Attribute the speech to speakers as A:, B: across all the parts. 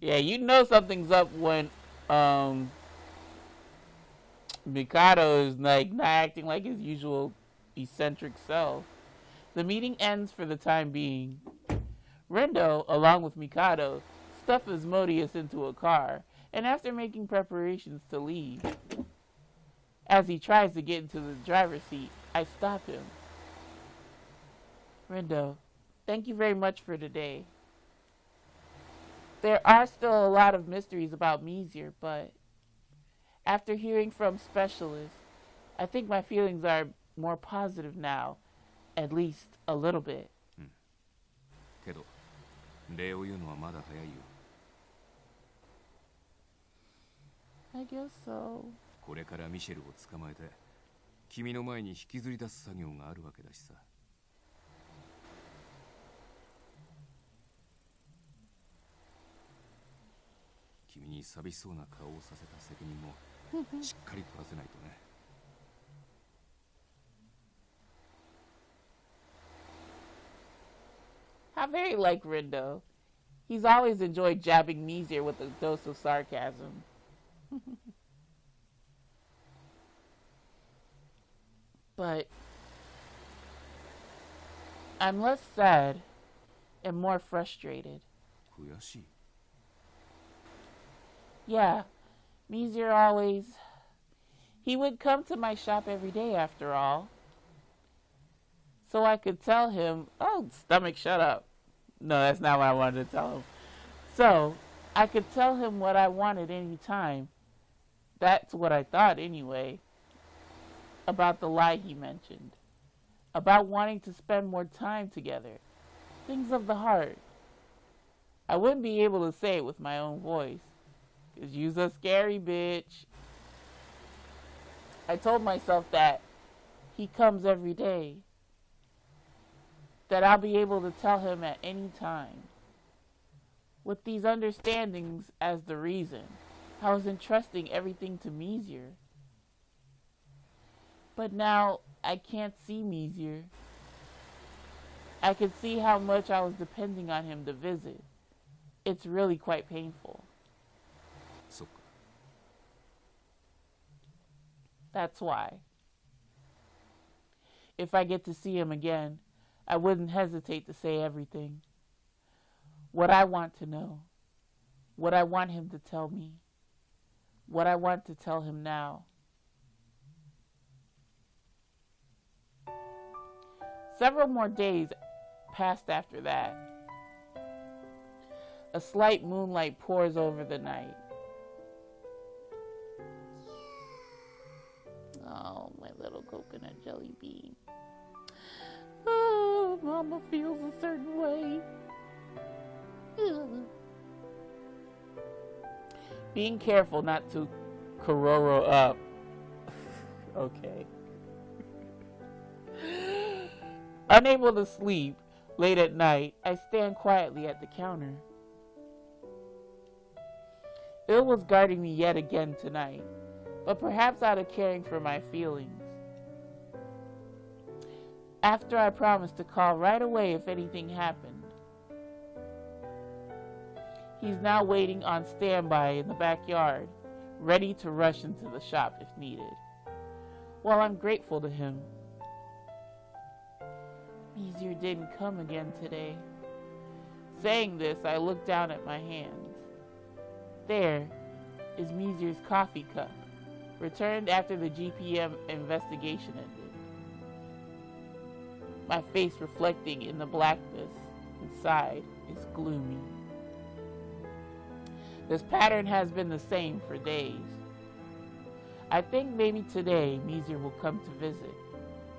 A: Yeah, you know something's up when um Mikado is like not acting like his usual eccentric self. The meeting ends for the time being. Rendo, along with Mikado, stuff Asmodeus into a car, and after making preparations to leave, as he tries to get into the driver's seat, I stop him. Rendo, thank you very much for today. There are still a lot of mysteries about Misyr, but after hearing from specialists, I think my feelings are more positive now, at least a little bit.
B: けど、礼を言うのはまだ早いよ。
A: I guess so.
B: これからミシェルを捕まえて、君の前に引きずり出す作業があるわけだしさ。君に寂しそうな顔をさせた責任もしっかり取らせないとね。
A: How very like Rendo. He's always enjoyed jabbing Misyr with a dose of sarcasm. But I'm less sad and more frustrated.
B: 悔しい。
A: Yeah, Misyr always... He would come to my shop every day after all. So I could tell him, oh, stomach, shut up. No, that's not what I wanted to tell him. So I could tell him what I wanted any time. That's what I thought anyway. About the lie he mentioned. About wanting to spend more time together. Things of the heart. I wouldn't be able to say it with my own voice. 'Cause you's a scary bitch. I told myself that he comes every day. That I'll be able to tell him at any time. With these understandings as the reason, I was entrusting everything to Misyr. But now I can't see Misyr. I could see how much I was depending on him to visit. It's really quite painful.
B: そっか。
A: That's why. If I get to see him again, I wouldn't hesitate to say everything. What I want to know. What I want him to tell me. What I want to tell him now. Several more days passed after that. A slight moonlight pours over the night. Oh, my little coconut jelly bean. Oh, Mama feels a certain way. Ugh. Being careful not to Kororo up. Okay. Unable to sleep, late at night, I stand quietly at the counter. Ill was guarding me yet again tonight, but perhaps out of caring for my feelings. After I promised to call right away if anything happened. He's now waiting on standby in the backyard, ready to rush into the shop if needed. Well, I'm grateful to him. Misyr didn't come again today. Saying this, I look down at my hands. There is Misyr's coffee cup, returned after the GPM investigation ended. My face reflecting in the blackness inside is gloomy. This pattern has been the same for days. I think maybe today Misyr will come to visit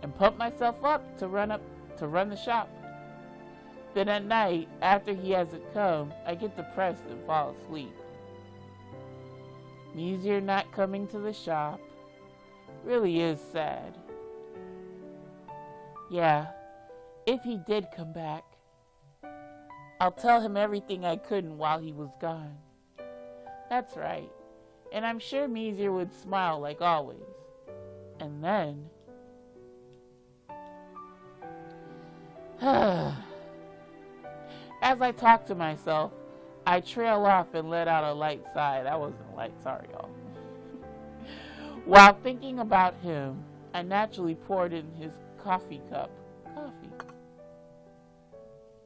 A: and pump myself up to run the shop. Then at night, after he hasn't come, I get depressed and fall asleep. Misyr not coming to the shop really is sad. Yeah, if he did come back, I'll tell him everything I couldn't while he was gone. That's right. And I'm sure Misyr would smile like always. And then... As I talk to myself, I trail off and let out a light sigh. That wasn't light, sorry, y'all. While thinking about him, I naturally poured in his coffee cup. Coffee.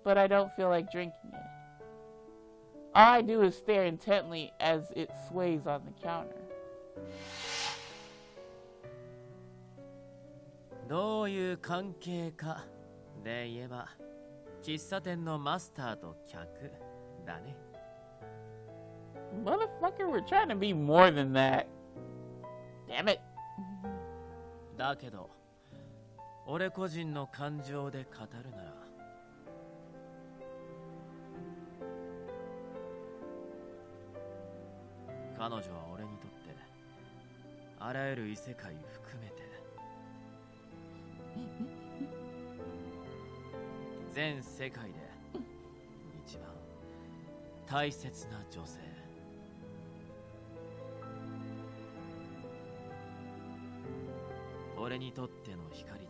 A: But I don't feel like drinking it. All I do is stare intently as it sways on the counter.
C: どういう関係かで言えば、喫茶店のマスターと客だね。
A: Motherfucker, we're trying to be more than that. Damn it.
C: だけど、俺個人の感情で語るなら、彼女は俺にとってあらゆる異世界含めて全世界で一番大切な女性。俺にとっての光で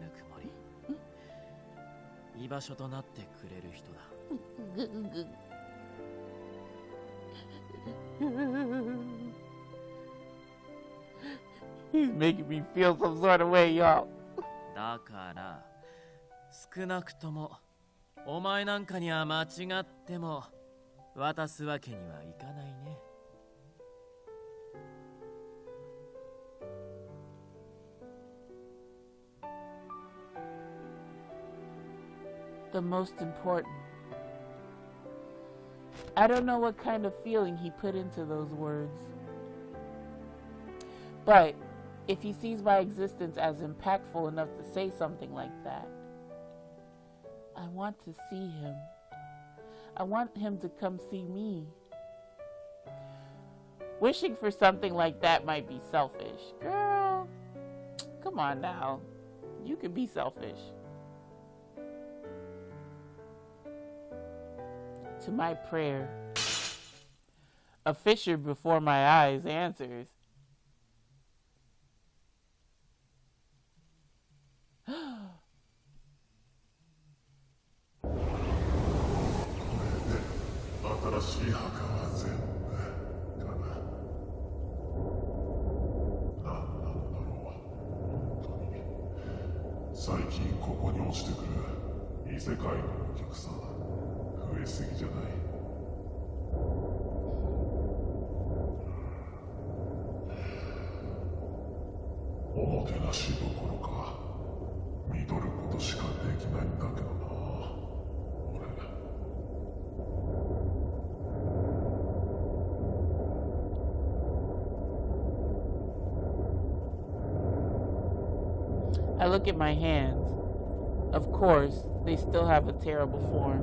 C: ぬくもり、居場所となってくれる人だ。
A: He's making me feel some sort of way, y'all.
C: だから少なくともお前なんかには間違っても渡すわけにはいかないね。
A: The most important. I don't know what kind of feeling he put into those words. But if he sees my existence as impactful enough to say something like that, I want to see him. I want him to come see me. Wishing for something like that might be selfish. Girl, come on now. You can be selfish. To my prayer, a fissure before my eyes answers. I look at my hands. Of course, they still have a terrible form.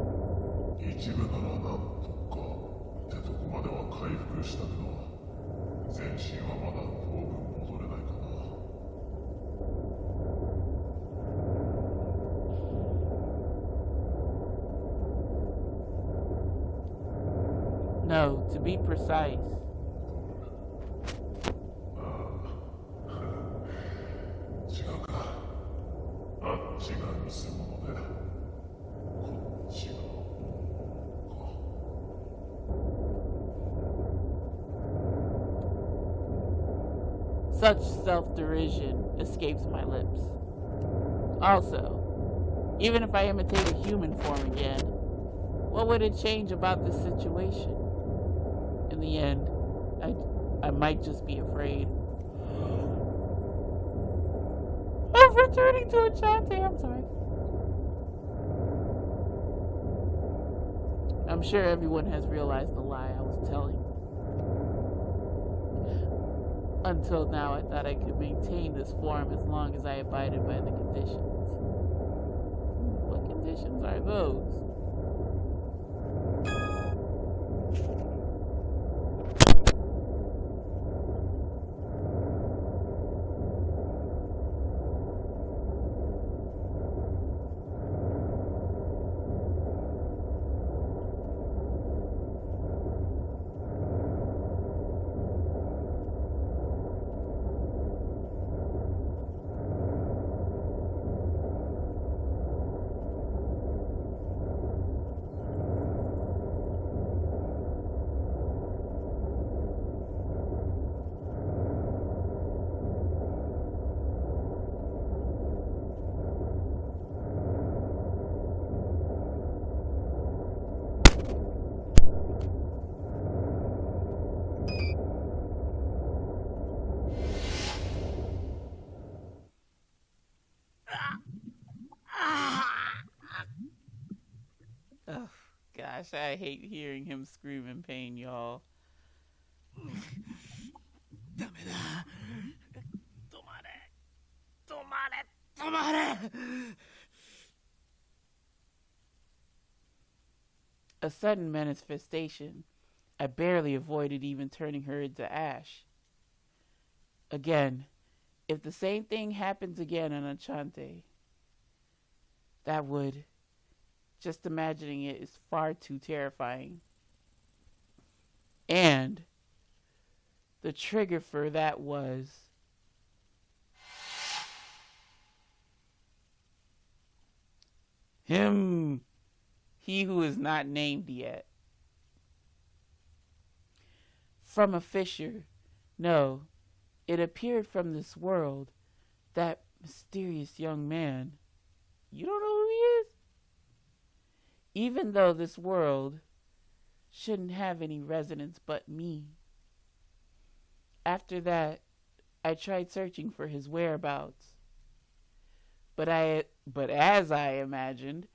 A: No, to be precise. Such self-derision escapes my lips. Also, even if I imitate a human form again, what would it change about this situation? In the end, I might just be afraid of returning to Enchante. I'm sorry. I'm sure everyone has realized the lie I was telling. Until now, I thought I could maintain this form as long as I abided by the conditions. What conditions are those? gosh, I hate hearing him scream in pain, y'all.
C: ダメだ。止まれ。止まれ。止まれ。
A: A sudden manifestation. I barely avoided even turning her into ash. Again, if the same thing happens again in Enchante, that would, just imagining it is far too terrifying. And the trigger for that was him, he who is not named yet. From a fissure, no, it appeared from this world, that mysterious young man. You don't know who he is? Even though this world shouldn't have any residents but me. After that, I tried searching for his whereabouts. But as I imagined,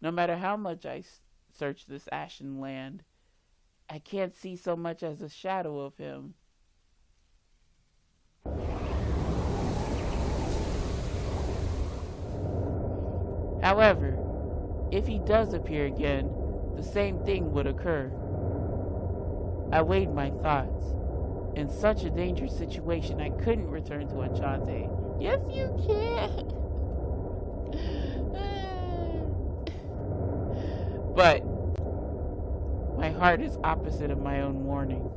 A: no matter how much I search this ashen land, I can't see so much as a shadow of him. However, if he does appear again, the same thing would occur. I weighed my thoughts. In such a dangerous situation, I couldn't return to Enchante. Yes, you can. But my heart is opposite of my own warning.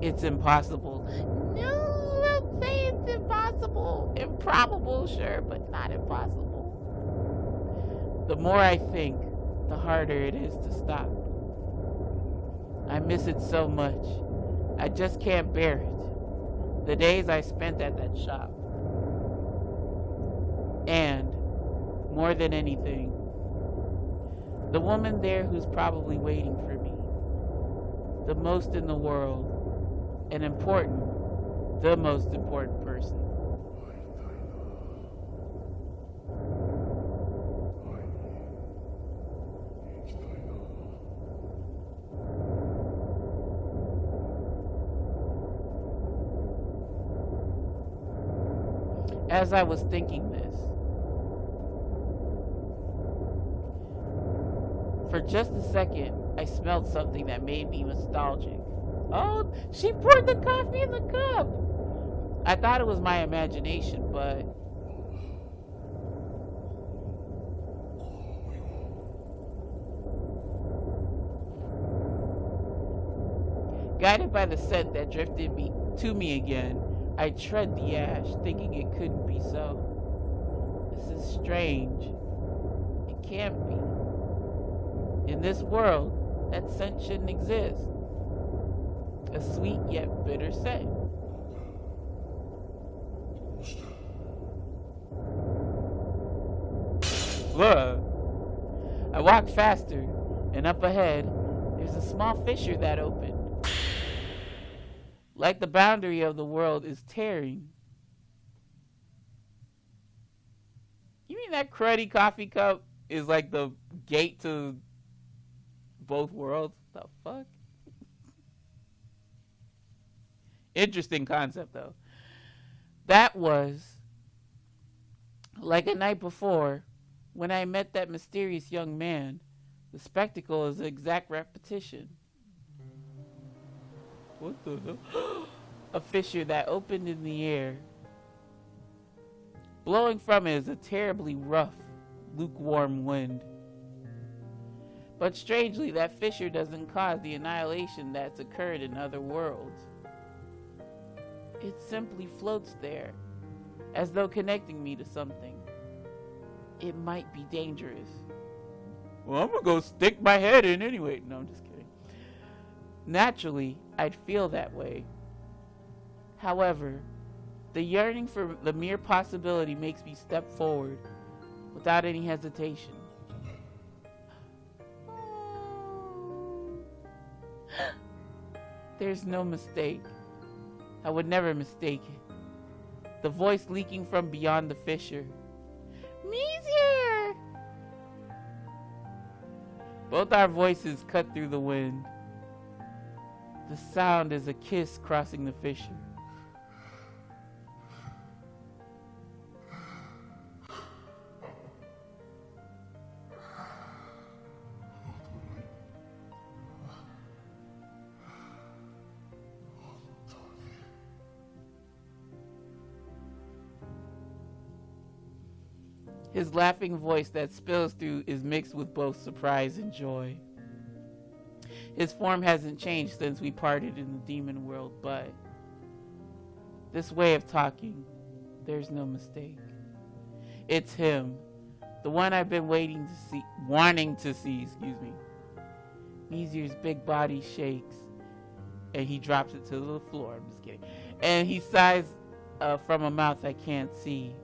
A: It's impossible. No, don't say it's impossible. Improbable, sure, but not impossible. The more I think, the harder it is to stop. I miss it so much. I just can't bear it. The days I spent at that shop. And, more than anything, the woman there who's probably waiting for me. The most in the world. And important, the most important person. As I was thinking this, for just a second, I smelled something that made me nostalgic. Oh, she poured the coffee in the cup. I thought it was my imagination, but guided by the scent that drifted me to me again, I tread the ash, thinking it couldn't be so. This is strange. It can't be. In this world, that scent shouldn't exist. A sweet yet bitter scent. Whoa. I walked faster, and up ahead, there's a small fissure that opened. Like the boundary of the world is tearing. You mean that cruddy coffee cup is like the gate to both worlds? The fuck? Interesting concept, though. That was like a night before when I met that mysterious young man. The spectacle is an exact repetition. What the hell? A fissure that opened in the air. Blowing from it is a terribly rough, lukewarm wind. But strangely, that fissure doesn't cause the annihilation that's occurred in other worlds. It simply floats there, as though connecting me to something. It might be dangerous. Well, I'm gonna go stick my head in anyway. No, I'm just kidding. Naturally, I'd feel that way. However, the yearning for the mere possibility makes me step forward without any hesitation. There's no mistake. I would never mistake it. The voice leaking from beyond the fissure. Misyr! Both our voices cut through the wind. The sound is a kiss crossing the fissure. His laughing voice that spills through is mixed with both surprise and joy. His form hasn't changed since we parted in the demon world, but this way of talking, there's no mistake. It's him, the one I've been wanting to see. Misyr's big body shakes, and he drops it to the floor. I'm just kidding. And he sighs from a mouth I can't see.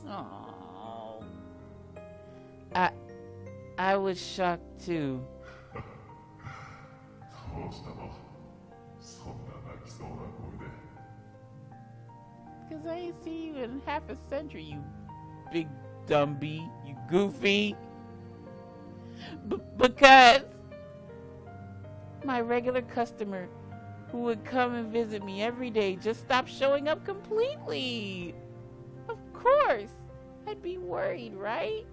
A: Oh, I was shocked too. Because I ain't seen you in half a century, you big dumby, you goofy. Because my regular customer who would come and visit me every day just stopped showing up completely. Of course, I'd be worried, right?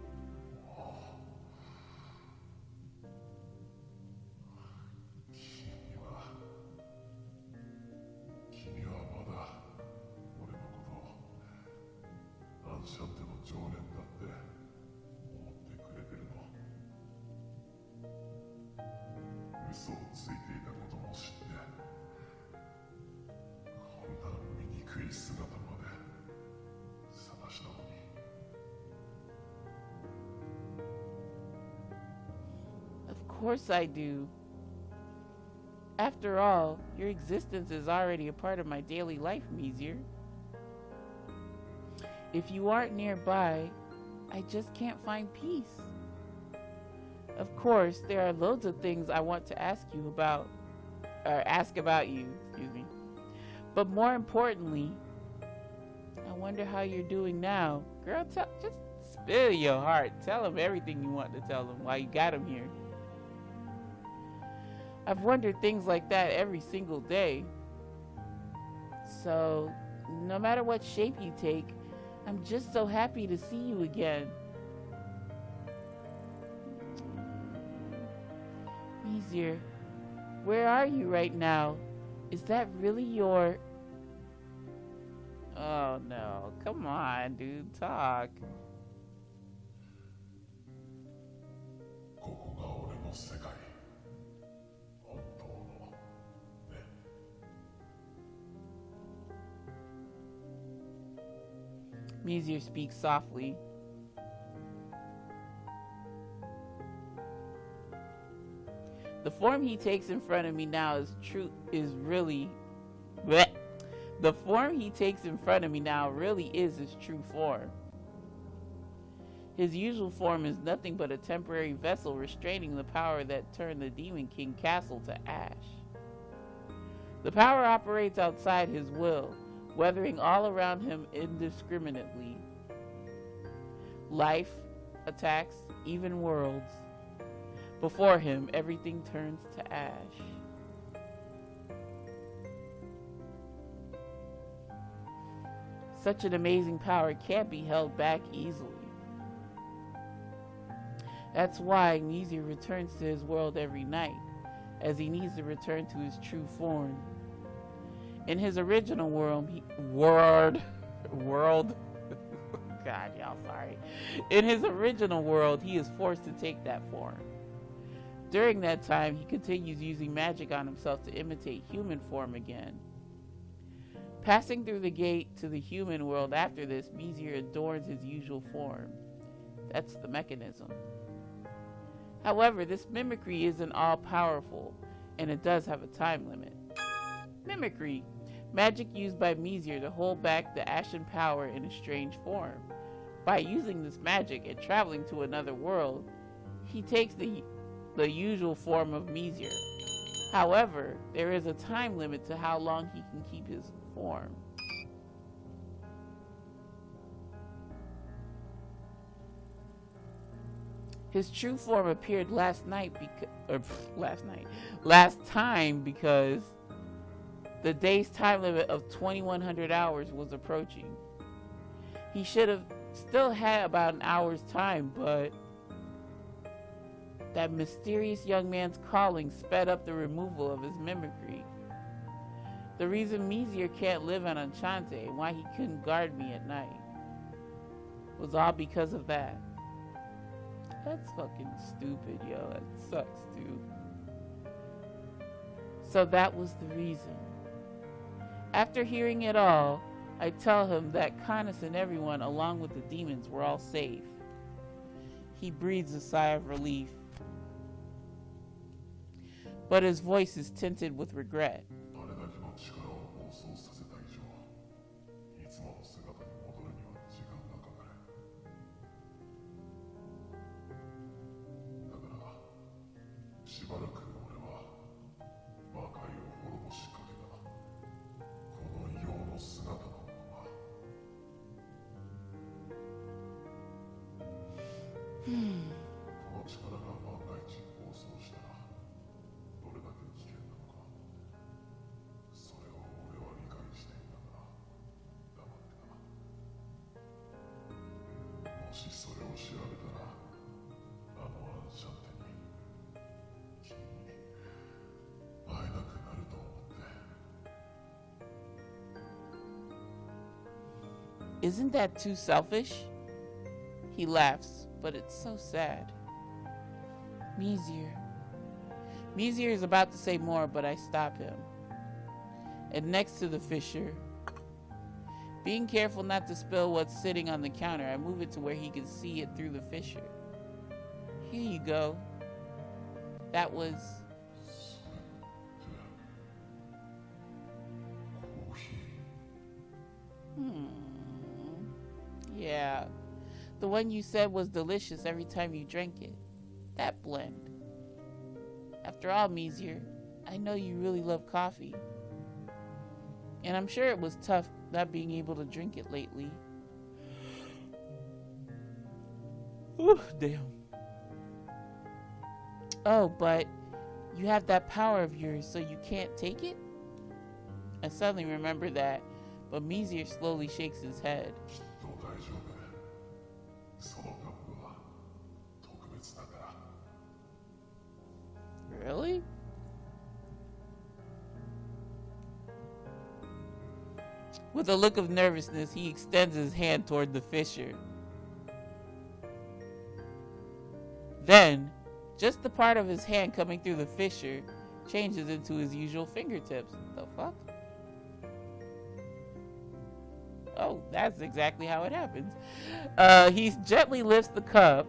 A: Of course I do. After all, your existence is already a part of my daily life, Misyr. If you aren't nearby, I just can't find peace. Of course, there are loads of things I want to ask about you. But more importantly, I wonder how you're doing now. Girl, just spill your heart. Tell him everything you want to tell him while you got him here. I've wondered things like that every single day. So, no matter what shape you take, I'm just so happy to see you again. Misyr, where are you right now? Is that really your... Oh no, come on, dude, talk. Misyr speaks softly. The form he takes in front of me now The form he takes in front of me now really is his true form. His usual form is nothing but a temporary vessel restraining the power that turned the Demon King Castle to ash. The power operates outside his will, weathering all around him indiscriminately. Life, attacks, even worlds. Before him, everything turns to ash. Such an amazing power can't be held back easily. That's why Misyr returns to his world every night, as he needs to return to his true form. In his original God, y'all, sorry. In his original world, he is forced to take that form. During that time, he continues using magic on himself to imitate human form again. Passing through the gate to the human world after this, Misyr adorns his usual form. That's the mechanism. However, this mimicry isn't all powerful, and it does have a time limit. Mimicry. Magic used by Misyr to hold back the ashen power in a strange form. By using this magic and traveling to another world, he takes the usual form of Misyr. However, there is a time limit to how long he can keep his form. His true form appeared last time because the day's time limit of 2100 hours was approaching. He should have still had about an hour's time, but that mysterious young man's calling sped up the removal of his mimicry. The reason Misyr can't live on Enchante and why he couldn't guard me at night was all because of that. That's fucking stupid, yo. That sucks, dude. So that was the reason. After hearing it all, I tell him that Canis and everyone, along with the demons, were all safe. He breathes a sigh of relief, but his voice is tinted with regret. Isn't that too selfish? He laughs, but it's so sad. Misyr is about to say more, but I stop him. And next to the fissure, being careful not to spill what's sitting on the counter, I move it to where he can see it through the fissure. Here you go. That was... Yeah. The one you said was delicious every time you drank it. That blend. After all, Misyr, I know you really love coffee. And I'm sure it was tough not being able to drink it lately. Ooh, damn. Oh, but you have that power of yours, so you can't take it? I suddenly remember that, but Misyr slowly shakes his head. Really? With a look of nervousness, he extends his hand toward the fissure. Then, just the part of his hand coming through the fissure changes into his usual fingertips. The fuck? Oh, that's exactly how it happens. He gently lifts the cup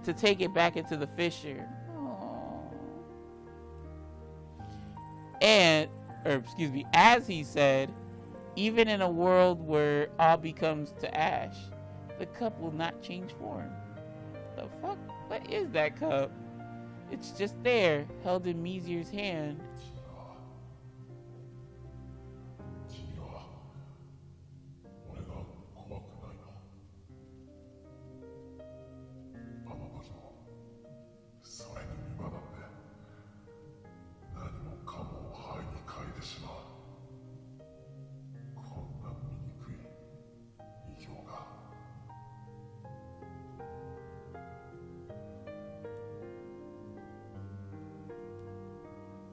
A: to take it back into the fissure. As he said, even in a world where all becomes to ash, the cup will not change form. The fuck? What is that cup? It's just there, held in Misyr's hand.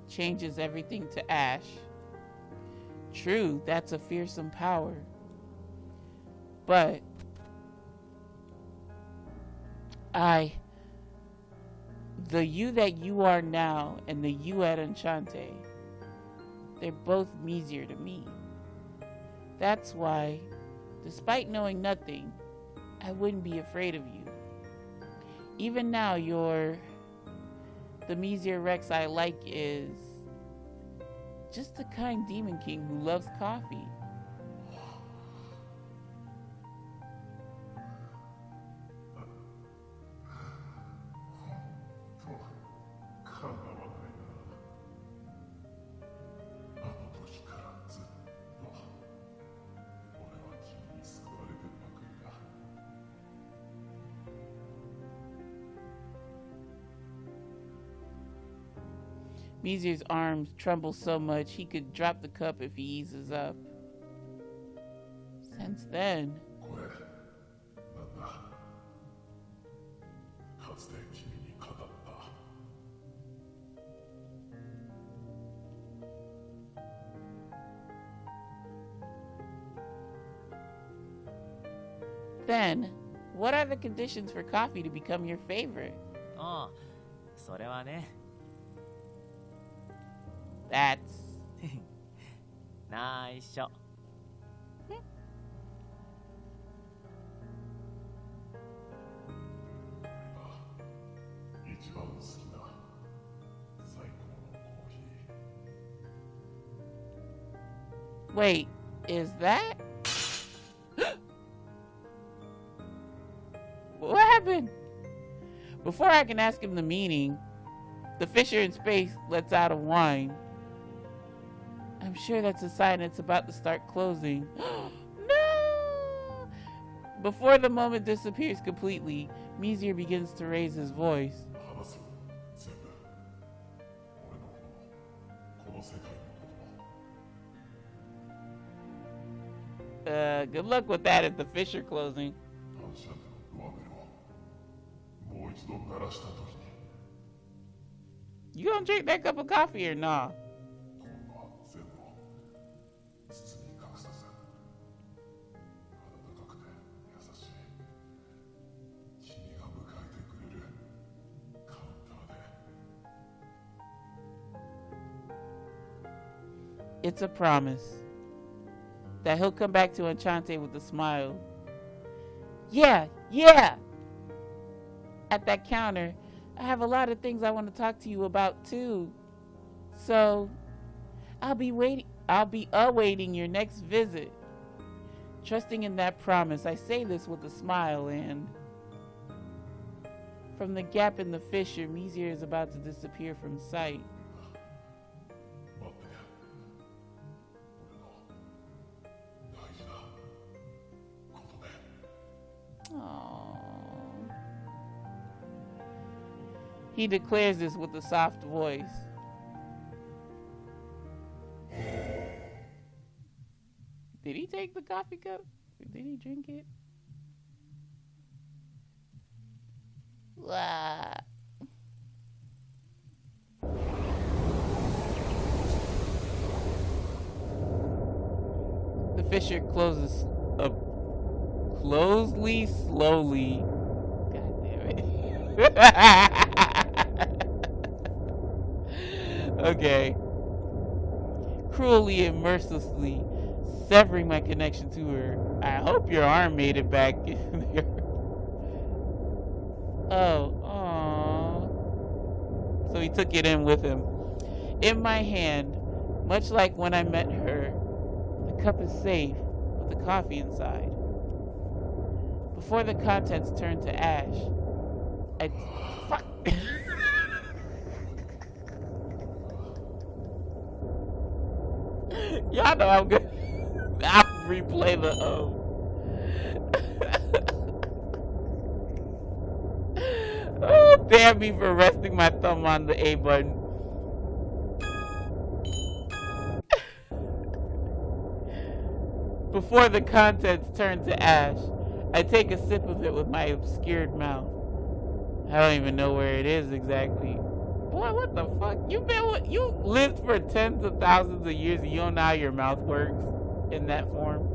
A: Changes everything to ash. True, that's a fearsome power. But the you that you are now and the you at Enchante, they're both Misyr to me. That's why, despite knowing nothing, I wouldn't be afraid of you. Even now, your The Misyr Rex I like is just the kind demon king who loves coffee. Misyr's arms tremble so much he could drop the cup if he eases up. Since then, what are the conditions for coffee to become your favorite?
C: ああ、それはね。
A: That's
C: 内緒。
A: Wait, is that? What happened? Before I can ask him the meaning, the fissure in space lets out a whine. I'm sure that's a sign it's about to start closing. No! Before the moment disappears completely, Misyr begins to raise his voice. Good luck with that at the fissure closing. You gonna drink that cup of coffee or nah? It's a promise that he'll come back to Enchante with a smile. Yeah! At that counter, I have a lot of things I want to talk to you about too. So, I'll be awaiting your next visit. Trusting in that promise, I say this with a smile, and from the gap in the fissure, Misyr is about to disappear from sight. Aww. He declares this with a soft voice. Did he take the coffee cup? Did he drink it? Wah. The fissure closes up slowly. God damn it. Okay. Cruelly and mercilessly severing my connection to her. I hope your arm made it back in there. Oh, aww. So he took it in with him. In my hand, much like when I met her, the cup is safe with the coffee inside. Before the contents turn to ash, fuck. Y'all know I'm good. I'll replay the Oh, damn me for resting my thumb on the A button. Before the contents turn to ash, I take a sip of it with my obscured mouth. I don't even know where it is exactly. Boy, what the fuck? You lived for tens of thousands of years and you don't know how your mouth works in that form?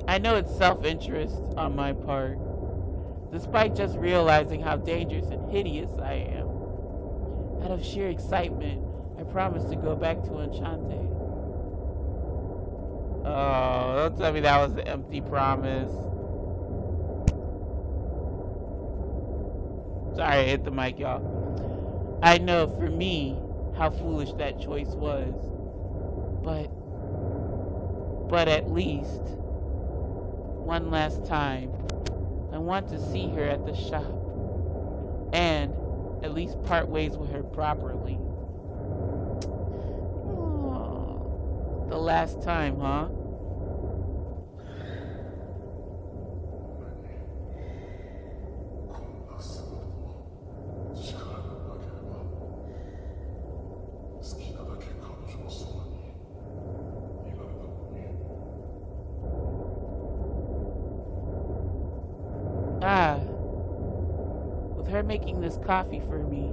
A: I know it's self-interest on my part, despite just realizing how dangerous and hideous I am. Out of sheer excitement, I promised to go back to Enchante. Oh, don't tell me that was an empty promise. Sorry, I hit the mic, y'all. I know for me how foolish that choice was. But at least, one last time, I want to see her at the shop. And at least part ways with her properly. Oh, the last time, huh? With her making this coffee for me,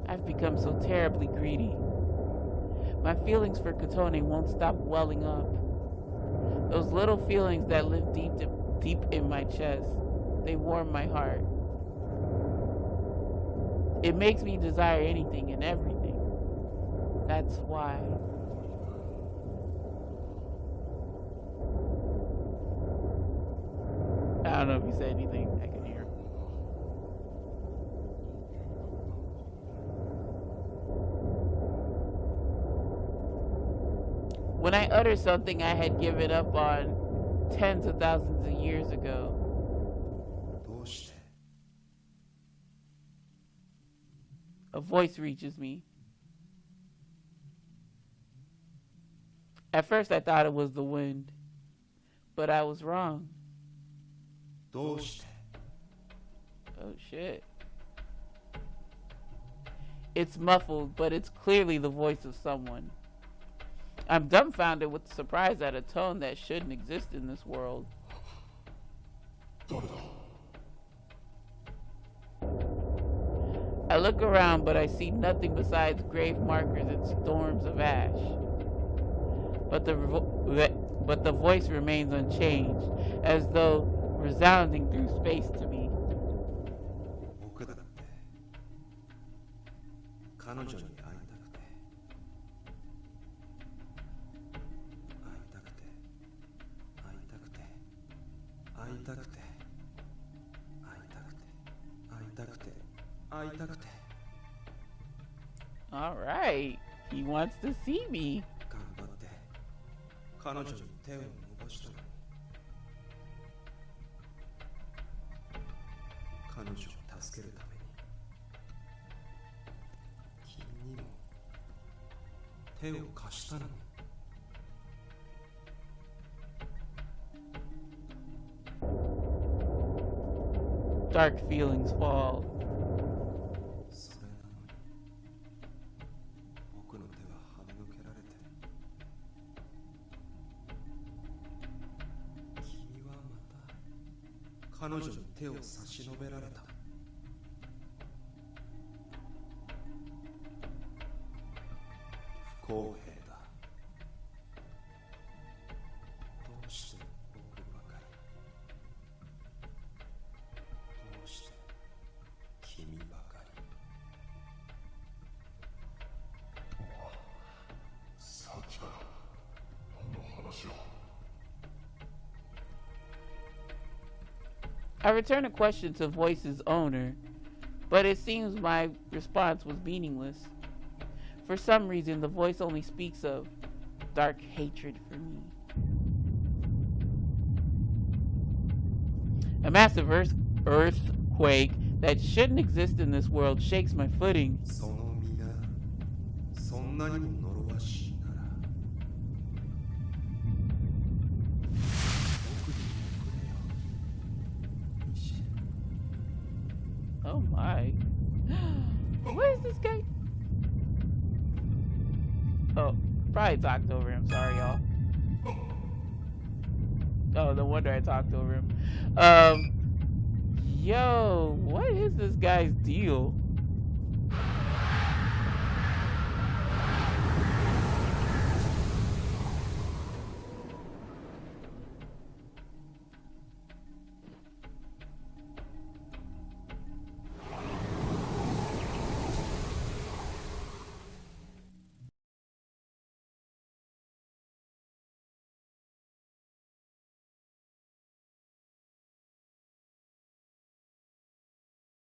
A: I've become so terribly greedy. My feelings for Otome won't stop welling up. Those little feelings that live deep in my chest, they warm my heart. It makes me desire anything and everything. That's why. I don't know if you said anything. I can hear. When I uttered something I had given up on tens of thousands of years ago. A voice reaches me. At first I thought it was the wind, but I was wrong. Oh shit. It's muffled, but it's clearly the voice of someone. I'm dumbfounded with surprise at a tone that shouldn't exist in this world. I look around, but I see nothing besides grave markers and storms of ash. But the voice remains unchanged, as though resounding through space to me. All right, he wants to see me. Dark feelings fall. I returned a question to Voice's owner, but it seems my response was meaningless. For some reason, the voice only speaks of dark hatred for me. A massive earthquake that shouldn't exist in this world shakes my footing. Oh my. Where is this guy? Oh, probably talked over him. Sorry, y'all. Oh, no wonder I talked over him. Yo, what is this guy's deal?